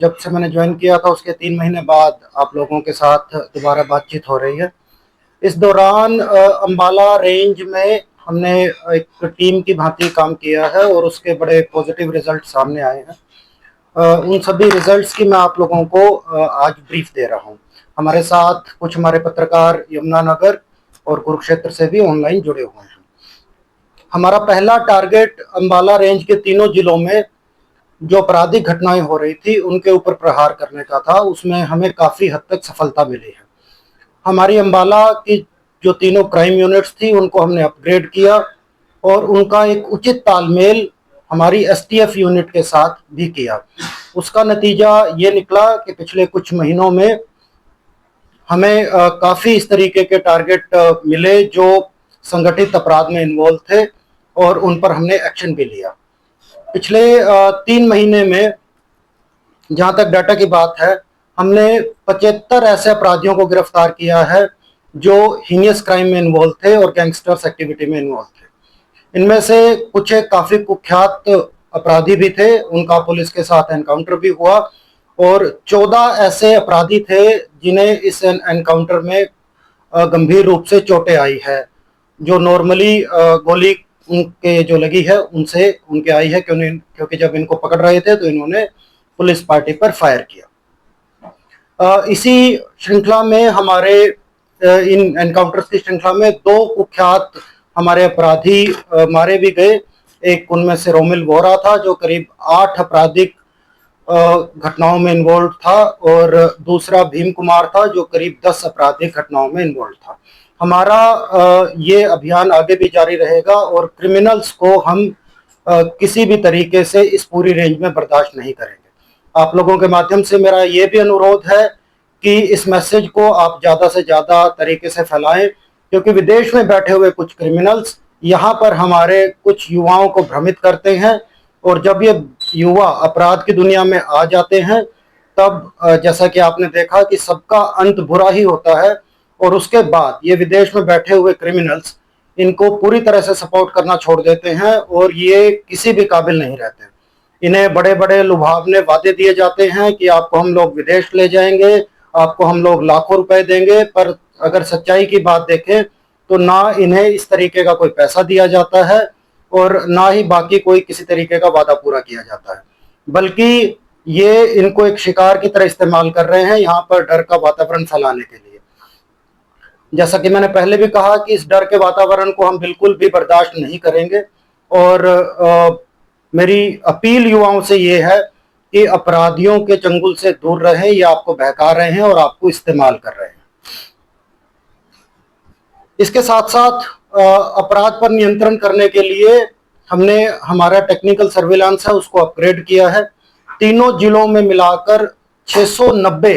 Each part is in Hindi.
जब से मैंने ज्वाइन किया था उसके 3 महीने बाद आप लोगों के साथ दोबारा बातचीत हो रही है। इस दौरान अम्बाला रेंज में हमने एक टीम की भांति काम किया है और उसके बड़े पॉजिटिव रिजल्ट सामने आए हैं। उन सभी रिजल्ट्स की मैं आप लोगों को आज ब्रीफ दे रहा हूं। हमारे साथ कुछ हमारे पत्रकार यमुनानगर और कुरुक्षेत्र से भी ऑनलाइन जुड़े हुए हैं। हमारा पहला टारगेट अम्बाला रेंज के तीनों जिलों में जो आपराधिक घटनाएं हो रही थी उनके ऊपर प्रहार करने का था। उसमें हमें काफ़ी हद तक सफलता मिली है। हमारी अम्बाला की जो तीनों क्राइम यूनिट्स थी उनको हमने अपग्रेड किया और उनका एक उचित तालमेल हमारी एसटीएफ यूनिट के साथ भी किया। उसका नतीजा ये निकला कि पिछले कुछ महीनों में हमें काफ़ी इस तरीके के टारगेट मिले जो संगठित अपराध में इन्वॉल्व थे और उन पर हमने एक्शन भी लिया। पिछले 3 महीने में जहां तक डाटा की बात है, हमने 75 ऐसे अपराधियों को गिरफ्तार किया है जो हीनियस क्राइम में इन्वॉल्व थे और गैंगस्टर्स एक्टिविटी में इन्वॉल्व थे। इनमें से कुछ एक काफी कुख्यात अपराधी भी थे, उनका पुलिस के साथ एनकाउंटर भी हुआ और 14 ऐसे अपराधी थे जिन्हें इस एनकाउंटर में गंभीर रूप से चोटें आई है, जो नॉर्मली गोली उनके जो लगी है उनसे उनके आई है, क्योंकि जब इनको पकड़ रहे थे तो इन्होंने पुलिस पार्टी पर फायर किया। इसी श्रृंखला में हमारे इन एनकाउंटर्स की श्रृंखला में 2 कुख्यात हमारे अपराधी मारे भी गए। एक उनमें से रोमिल वोरा था जो करीब 8 आपराधिक घटनाओं में इन्वॉल्व था और दूसरा भीम कुमार था जो करीब 10 आपराधिक घटनाओं में इन्वॉल्व था। हमारा ये अभियान आगे भी जारी रहेगा और क्रिमिनल्स को हम किसी भी तरीके से इस पूरी रेंज में बर्दाश्त नहीं करेंगे। आप लोगों के माध्यम से मेरा ये भी अनुरोध है कि इस मैसेज को आप ज़्यादा से ज़्यादा तरीके से फैलाएं, क्योंकि विदेश में बैठे हुए कुछ क्रिमिनल्स यहाँ पर हमारे कुछ युवाओं को भ्रमित करते हैं और जब ये युवा अपराध की दुनिया में आ जाते हैं तब जैसा कि आपने देखा कि सबका अंत बुरा ही होता है और उसके बाद ये विदेश में बैठे हुए क्रिमिनल्स इनको पूरी तरह से सपोर्ट करना छोड़ देते हैं और ये किसी भी काबिल नहीं रहते। इन्हें बड़े बड़े लुभावने वादे दिए जाते हैं कि आपको हम लोग विदेश ले जाएंगे, आपको हम लोग लाखों रुपए देंगे, पर अगर सच्चाई की बात देखें तो ना इन्हें इस तरीके का कोई पैसा दिया जाता है और ना ही बाकी कोई किसी तरीके का वादा पूरा किया जाता है, बल्कि ये इनको एक शिकार की तरह इस्तेमाल कर रहे हैं यहाँ पर डर का वातावरण फैलाने के लिए। जैसा कि मैंने पहले भी कहा कि इस डर के वातावरण को हम बिल्कुल भी बर्दाश्त नहीं करेंगे और मेरी अपील युवाओं से ये है कि अपराधियों के चंगुल से दूर रहें। ये आपको बहका रहे हैं और आपको इस्तेमाल कर रहे हैं। इसके साथ साथ अपराध पर नियंत्रण करने के लिए हमने हमारा टेक्निकल सर्विलांस है उसको अपग्रेड किया है। तीनों जिलों में मिलाकर 690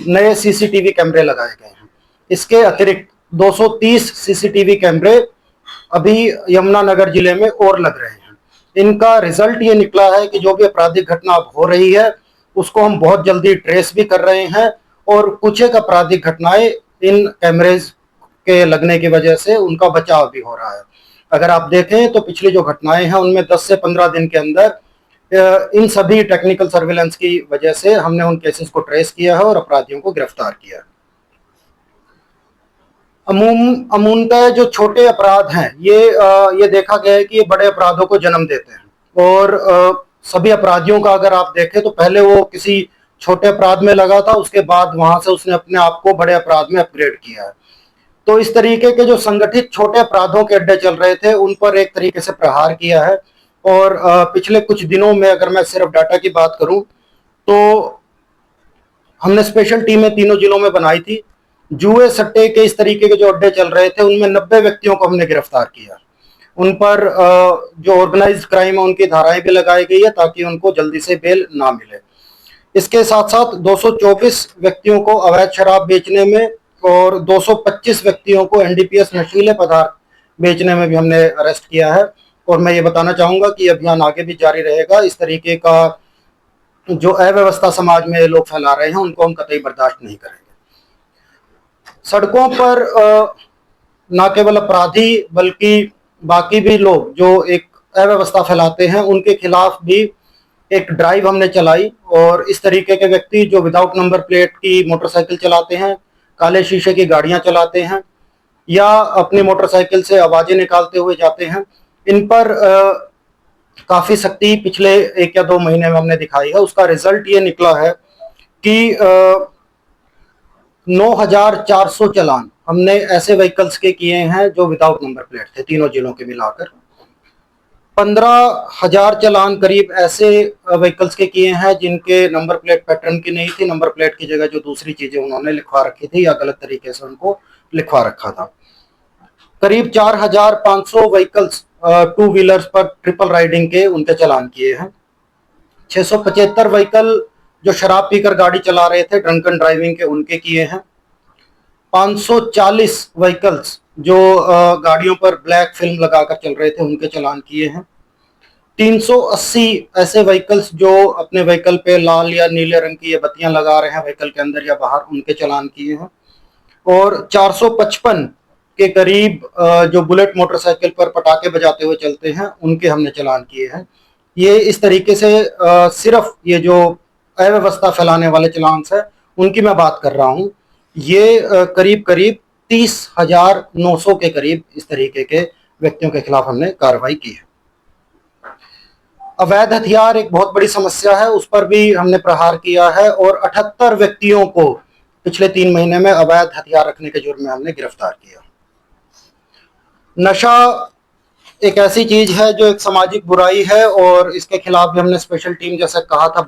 नए सीसीटीवी कैमरे लगाए गए हैं। इसके अतिरिक्त 230 सीसीटीवी कैमरे अभी यमुनानगर जिले में और लग रहे हैं। इनका रिजल्ट ये निकला है कि जो भी आपराधिक घटना अब हो रही है उसको हम बहुत जल्दी ट्रेस भी कर रहे हैं और कुछ एक आपराधिक घटनाएं इन कैमरेज के लगने की वजह से उनका बचाव भी हो रहा है। अगर आप देखें तो पिछली जो घटनाएं हैं उनमें 10 से 15 दिन के अंदर इन सभी टेक्निकल सर्विलेंस की वजह से हमने उन केसेस को ट्रेस किया है और अपराधियों को गिरफ्तार किया है। अमूमतः जो छोटे अपराध हैं ये देखा गया है कि ये बड़े अपराधों को जन्म देते हैं और सभी अपराधियों का अगर आप देखें तो पहले वो किसी छोटे अपराध में लगा था, उसके बाद वहां से उसने अपने आप को बड़े अपराध में अपग्रेड किया है। तो इस तरीके के जो संगठित छोटे अपराधों के अड्डे चल रहे थे उन पर एक तरीके से प्रहार किया है और पिछले कुछ दिनों में अगर मैं सिर्फ डाटा की बात करूं तो हमने स्पेशल टीमें तीनों जिलों में बनाई थी। जुए सट्टे के इस तरीके के जो अड्डे चल रहे थे उनमें 90 व्यक्तियों को हमने गिरफ्तार किया। उन पर जो ऑर्गेनाइज्ड क्राइम है उनकी धाराएं भी लगाई गई है ताकि उनको जल्दी से बेल ना मिले। इसके साथ साथ 224 व्यक्तियों को अवैध शराब बेचने में और 225 व्यक्तियों को एनडीपीएस नशीले पदार्थ बेचने में भी हमने अरेस्ट किया है और मैं ये बताना चाहूंगा कि अभियान आगे भी जारी रहेगा। इस तरीके का जो अव्यवस्था समाज में लोग फैला रहे हैं उनको हम कतई बर्दाश्त नहीं करेंगे। सड़कों पर न केवल अपराधी बल्कि बाकी भी लोग जो एक अव्यवस्था फैलाते हैं उनके खिलाफ भी एक ड्राइव हमने चलाई और इस तरीके के व्यक्ति जो विदाउट नंबर प्लेट की मोटरसाइकिल चलाते हैं, काले शीशे की गाड़ियां चलाते हैं या अपनी मोटरसाइकिल से आवाजें निकालते हुए जाते हैं, इन पर काफी सख्ती पिछले 1 या 2 महीने में हमने दिखाई है। उसका रिजल्ट ये निकला है कि 9,400 चालान हमने ऐसे व्हीकल्स के किए हैं जो विदाउट नंबर प्लेट थे, तीनों जिलों के मिलाकर। 15,000 चालान करीब ऐसे व्हीकल्स के किए हैं जिनके नंबर प्लेट पैटर्न की नहीं थी, नंबर प्लेट की जगह जो दूसरी चीजें उन्होंने लिखवा रखी थी या गलत तरीके से उनको लिखवा रखा था। करीब 4,500 व्हीकल्स टू व्हीलर्स पर ट्रिपल राइडिंग के उनके चालान किए हैं। 675 व्हीकल जो शराब पीकर गाड़ी चला रहे थे, ड्रंकन ड्राइविंग के, उनके किए हैं। 540 व्हीकल्स जो गाड़ियों पर ब्लैक फिल्म लगाकर चल रहे थे, उनके चालान किए हैं। 380 ऐसे व्हीकल्स जो अपने व्हीकल पे लाल या नीले रंग की ये बत्तियां लगा रहे हैं व्हीकल के अंदर या बाहर, उनके चालान किए हैं। और 455 के करीब जो बुलेट मोटरसाइकिल पर पटाखे बजाते हुए चलते हैं, उनके हमने चालान किए हैं। ये इस तरीके से सिर्फ ये जो अव्यवस्था फैलाने वाले चालान है उनकी मैं बात कर रहा हूँ। ये करीब करीब 30,900 के करीब इस तरीके के व्यक्तियों के खिलाफ हमने कार्रवाई की है। अवैध हथियार एक बहुत बड़ी समस्या है, उस पर भी हमने प्रहार किया है और 78 व्यक्तियों को पिछले 3 महीने में अवैध हथियार रखने के जुर्म में हमने गिरफ्तार किया। नशा एक ऐसी चीज है जो एक सामाजिक बुराई है और इसके खिलाफ भी हमने स्पेशल टीम, जैसे कहा था,